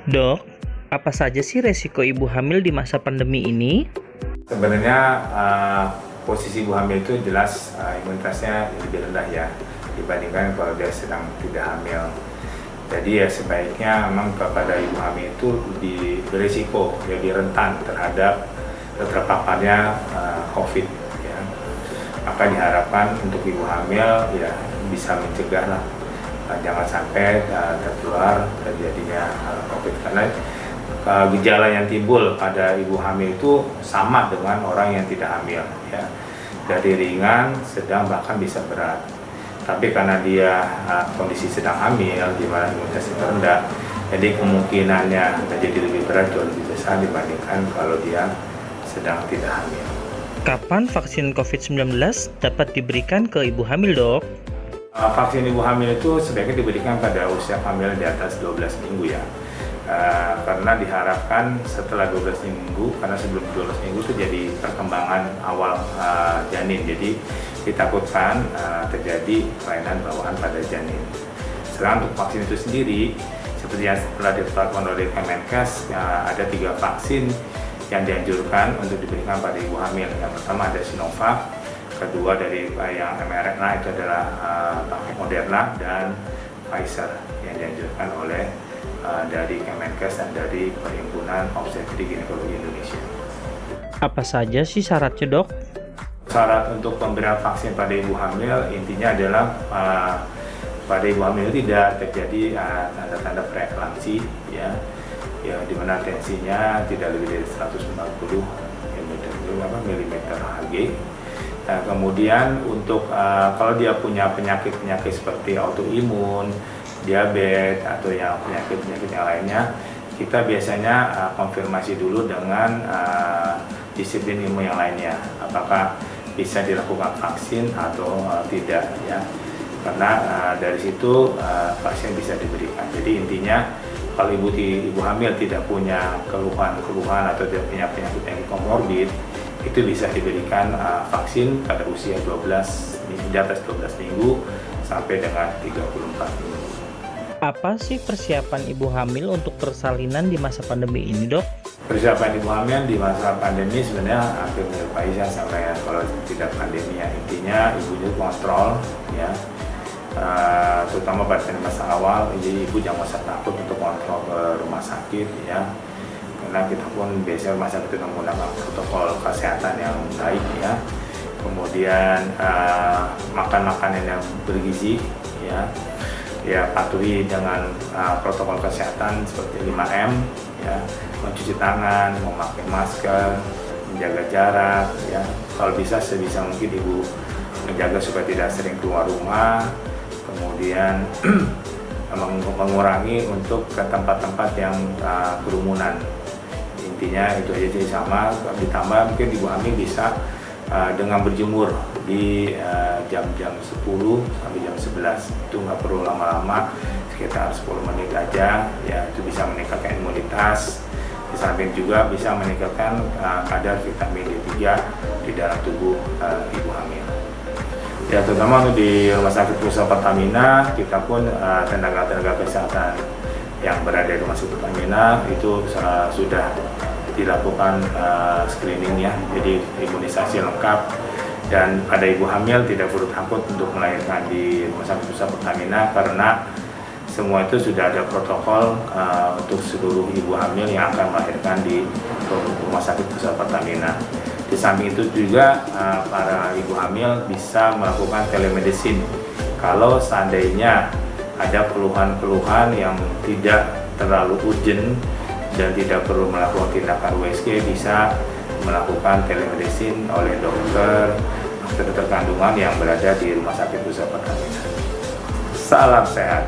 Dok, apa saja sih resiko ibu hamil di masa pandemi ini? Sebenarnya posisi ibu hamil itu jelas imunitasnya lebih rendah ya dibandingkan kalau dia sedang tidak hamil. Jadi ya sebaiknya memang kepada ibu hamil itu lebih berisiko, lebih rentan terhadap terpaparnya COVID. Ya. Maka diharapkan untuk ibu hamil ya bisa mencegah lah, jangan sampai tertular terjadinya COVID, karena gejala yang timbul pada ibu hamil itu sama dengan orang yang tidak hamil ya, dari ringan, sedang, bahkan bisa berat. Tapi karena dia kondisi sedang hamil di mana imunitasnya rendah, jadi kemungkinannya menjadi lebih berat jauh lebih besar dibandingkan kalau dia sedang tidak hamil. Kapan vaksin COVID-19 dapat diberikan ke ibu hamil, Dok? Vaksin ibu hamil itu sebaiknya diberikan pada usia hamil di atas 12 minggu ya. Karena diharapkan setelah 12 minggu, karena sebelum 12 minggu itu jadi perkembangan awal janin, jadi ditakutkan terjadi kelainan bawaan pada janin. Sedangkan untuk vaksin itu sendiri, seperti yang telah ditetapkan oleh Kemenkes, ada 3 vaksin yang dianjurkan untuk diberikan pada ibu hamil. Yang pertama ada Sinovac, kedua dari yang mRNA itu adalah Moderna, dan Pfizer yang dianjurkan oleh dari Kemenkes dan dari Perhimpunan Obstetrik Ginekologi Indonesia. Apa saja sih syaratnya, Dok? Syarat untuk pemberian vaksin pada ibu hamil intinya adalah pada ibu hamil tidak terjadi tanda-tanda preeklamsi ya, di mana tensinya tidak lebih dari 140 mm Hg. Nah, kemudian untuk kalau dia punya penyakit-penyakit seperti autoimun, diabetes atau yang penyakit-penyakit yang lainnya, kita biasanya konfirmasi dulu dengan disiplin ilmu yang lainnya, apakah bisa dilakukan vaksin atau tidak ya, karena dari situ vaksin bisa diberikan. Jadi intinya kalau ibu hamil tidak punya keluhan atau tidak punya penyakit komorbid, itu bisa diberikan vaksin pada usia di atas 12 minggu sampai dengan 34 minggu. Apa sih persiapan ibu hamil untuk persalinan di masa pandemi ini, Dok? Persiapan ibu hamil di masa pandemi sebenarnya hampir menyerupai sama ya kalau tidak pandemi ya. Intinya ibunya kontrol ya, terutama pada masa awal. Jadi ibu jangan usah takut untuk kontrol ke rumah sakit ya, karena kita pun biasanya rumah sakit itu menggunakan protokol kesehatan yang baik ya. Kemudian makan makanan yang bergizi ya, patuhi dengan protokol kesehatan seperti 5M ya, mencuci tangan, memakai masker, menjaga jarak ya. Kalau bisa sebisa mungkin ibu menjaga supaya tidak sering keluar rumah, kemudian mengurangi untuk ke tempat-tempat yang kerumunan. Intinya itu aja sih, sama ditambah mungkin ibu hamil bisa dengan berjemur di jam-jam 10 sampai jam 11, itu nggak perlu lama-lama, sekitar 10 menit aja ya, itu bisa meningkatkan imunitas. Di samping juga bisa meningkatkan kadar vitamin D3 di dalam tubuh ibu hamil. Ya, terutama untuk di Rumah Sakit Pusat Pertamina, kita pun tenaga-tenaga kesehatan yang berada di Rumah Sakit Pertamina itu sudah dilakukan screening ya, jadi imunisasi lengkap, dan pada ibu hamil tidak perlu takut untuk melahirkan di Rumah Sakit Pusat Pertamina karena semua itu sudah ada protokol untuk seluruh ibu hamil yang akan melahirkan di Rumah Sakit Pusat Pertamina. Di samping itu juga para ibu hamil bisa melakukan telemedicine kalau seandainya ada keluhan-keluhan yang tidak terlalu urgent dan tidak perlu melakukan tindakan USG, bisa melakukan telemedicine oleh dokter kandungan yang berada di Rumah Sakit Pusat Pertamina. Salam sehat.